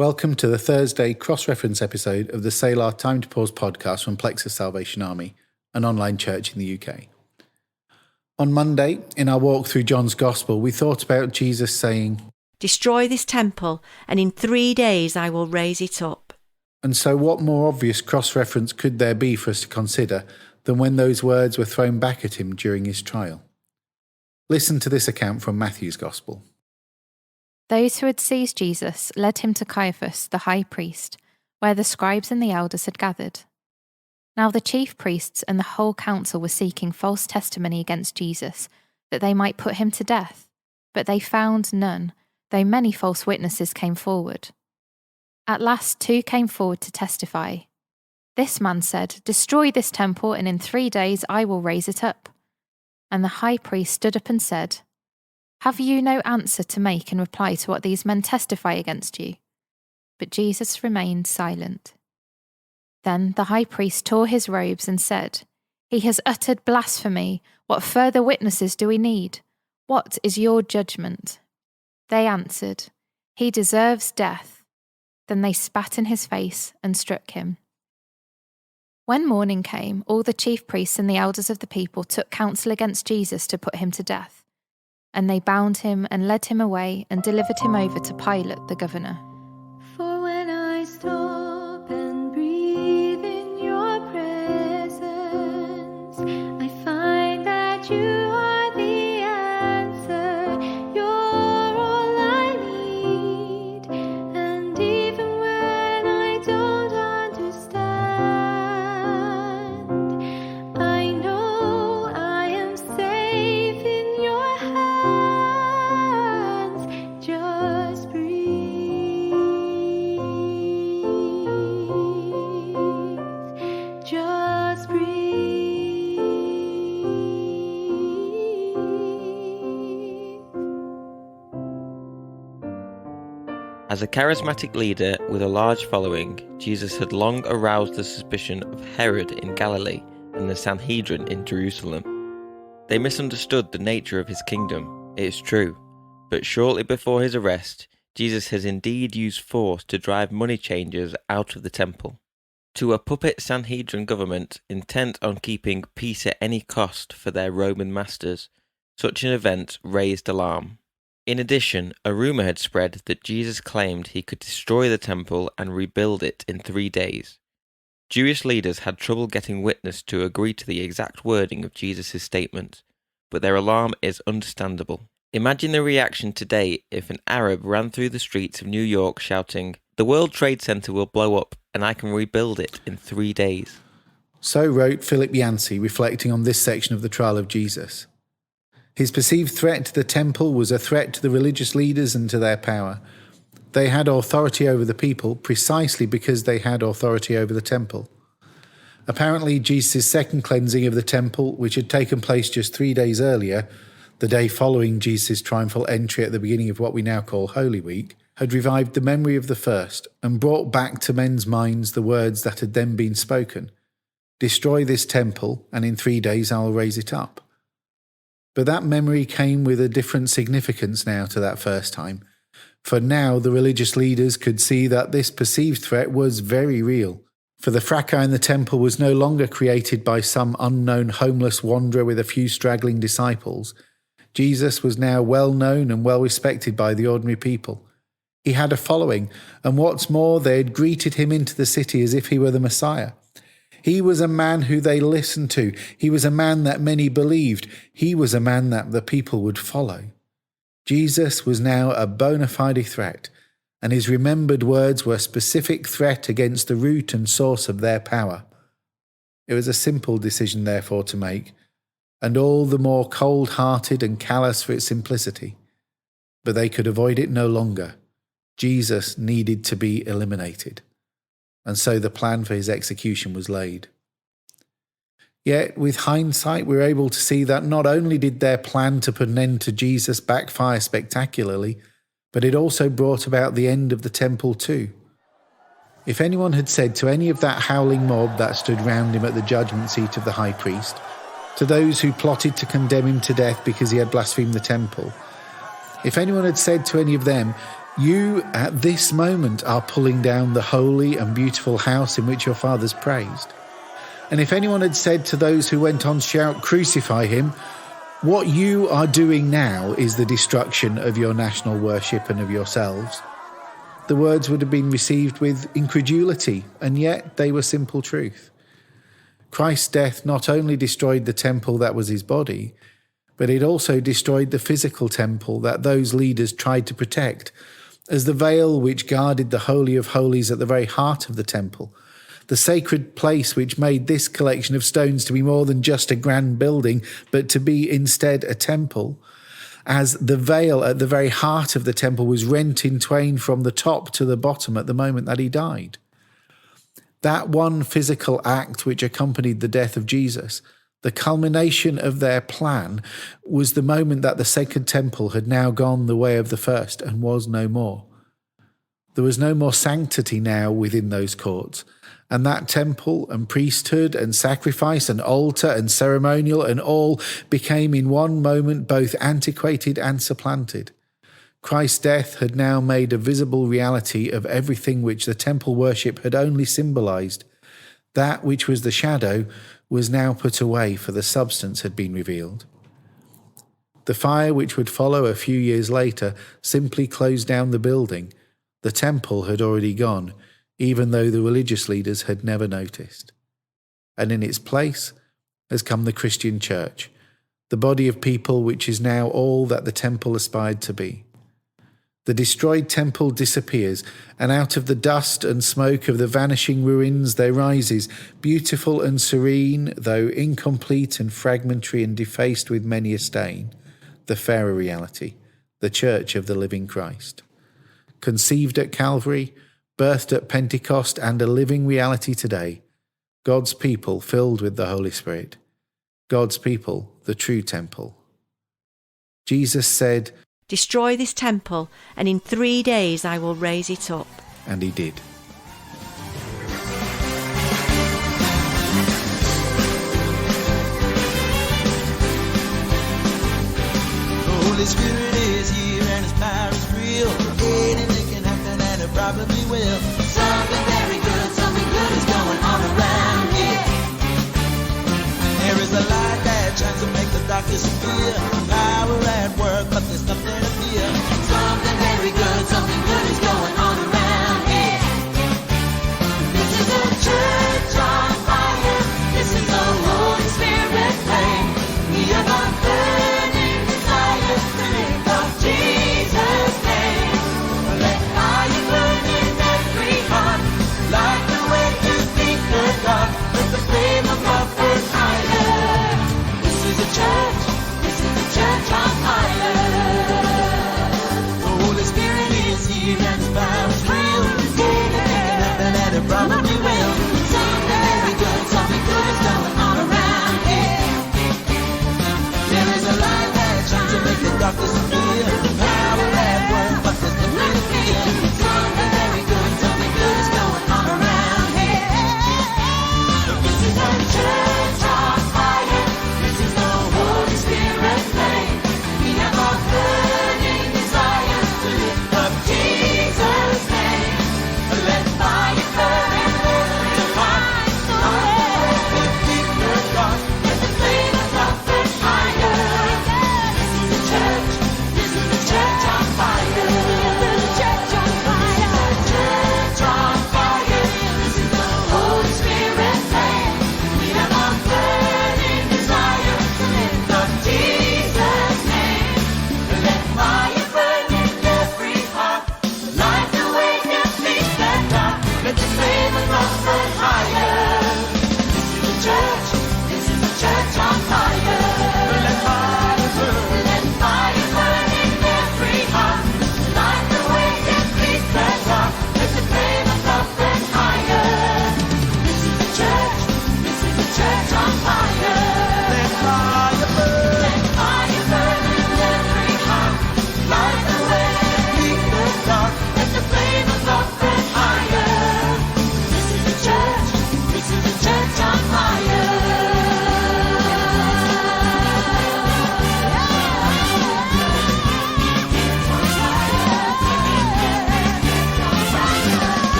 Welcome to the Thursday cross-reference episode of the Selah Time to Pause podcast from Plexus Salvation Army, an online church in the UK. On Monday, in our walk through John's Gospel, we thought about Jesus saying, "Destroy this temple, and in 3 days I will raise it up." And so what more obvious cross-reference could there be for us to consider than when those words were thrown back at him during his trial? Listen to this account from Matthew's Gospel. Those who had seized Jesus led him to Caiaphas, the high priest, where the scribes and the elders had gathered. Now the chief priests and the whole council were seeking false testimony against Jesus, that they might put him to death. But they found none, though many false witnesses came forward. At last 2 came forward to testify. This man said, "Destroy this temple, and in 3 days I will raise it up." And the high priest stood up and said, "Have you no answer to make in reply to what these men testify against you?" But Jesus remained silent. Then the high priest tore his robes and said, "He has uttered blasphemy. What further witnesses do we need? What is your judgment?" They answered, "He deserves death." Then they spat in his face and struck him. When morning came, all the chief priests and the elders of the people took counsel against Jesus to put him to death. And they bound him and led him away and delivered him over to Pilate the governor. For when I stop and breathe in your presence, I find that you are the answer. You're all I need. And even when I don't understand, I know I am safe in your hands. Just breathe. Just breathe. As a charismatic leader with a large following, Jesus had long aroused the suspicion of Herod in Galilee and the Sanhedrin in Jerusalem. They misunderstood the nature of his kingdom, it is true, but shortly before his arrest, Jesus has indeed used force to drive money changers out of the temple. To a puppet Sanhedrin government intent on keeping peace at any cost for their Roman masters, such an event raised alarm. In addition, a rumour had spread that Jesus claimed he could destroy the temple and rebuild it in 3 days. Jewish leaders had trouble getting witness to agree to the exact wording of Jesus' statement, but their alarm is understandable. Imagine the reaction today if an Arab ran through the streets of New York shouting, "The World Trade Center will blow up and I can rebuild it in 3 days." So wrote Philip Yancey, reflecting on this section of the trial of Jesus. His perceived threat to the temple was a threat to the religious leaders and to their power. They had authority over the people precisely because they had authority over the temple. Apparently, Jesus' second cleansing of the temple, which had taken place just 3 days earlier, the day following Jesus' triumphal entry at the beginning of what we now call Holy Week, had revived the memory of the first and brought back to men's minds the words that had then been spoken. "Destroy this temple, and in 3 days I will raise it up." But that memory came with a different significance now to that first time. For now the religious leaders could see that this perceived threat was very real. For the fracas in the temple was no longer created by some unknown homeless wanderer with a few straggling disciples. Jesus was now well known and well respected by the ordinary people. He had a following, and what's more, they had greeted him into the city as if he were the Messiah. He was a man who they listened to. He was a man that many believed. He was a man that the people would follow. Jesus was now a bona fide threat, and his remembered words were a specific threat against the root and source of their power. It was a simple decision, therefore, to make, and all the more cold-hearted and callous for its simplicity. But they could avoid it no longer. Jesus needed to be eliminated. And so the plan for his execution was laid. Yet, with hindsight, we're able to see that not only did their plan to put an end to Jesus backfire spectacularly, but it also brought about the end of the temple too. If anyone had said to any of that howling mob that stood round him at the judgment seat of the high priest, to those who plotted to condemn him to death because he had blasphemed the temple, if anyone had said to any of them, You, at this moment, are pulling down the holy and beautiful house in which your fathers praised. And if anyone had said to those who went on shout, 'Crucify him,' what you are doing now is the destruction of your national worship and of yourselves, the words would have been received with incredulity, and yet they were simple truth. Christ's death not only destroyed the temple that was his body, but it also destroyed the physical temple that those leaders tried to protect, as the veil which guarded the Holy of Holies at the very heart of the temple, the sacred place which made this collection of stones to be more than just a grand building, but to be instead a temple, as the veil at the very heart of the temple was rent in twain from the top to the bottom at the moment that he died. That one physical act which accompanied the death of Jesus, the culmination of their plan, was the moment that the sacred temple had now gone the way of the first and was no more. There was no more sanctity now within those courts, and that temple and priesthood and sacrifice and altar and ceremonial and all became in one moment both antiquated and supplanted. Christ's death had now made a visible reality of everything which the temple worship had only symbolized. That which was the shadow was now put away, for the substance had been revealed. The fire which would follow a few years later simply closed down the building. The temple had already gone, even though the religious leaders had never noticed. And in its place has come the Christian church, the body of people which is now all that the temple aspired to be. The destroyed temple disappears, and out of the dust and smoke of the vanishing ruins there rises, beautiful and serene, though incomplete and fragmentary and defaced with many a stain, the fairer reality, the church of the living Christ. Conceived at Calvary, birthed at Pentecost, and a living reality today, God's people filled with the Holy Spirit, God's people, the true temple. Jesus said, "Destroy this temple, and in 3 days I will raise it up." and he did. The Holy Spirit is here and his power is real. Anything can happen and it probably will. Something very good is going on around here. There is a light that shines to make the dark disappear. Power at work, but there's nothing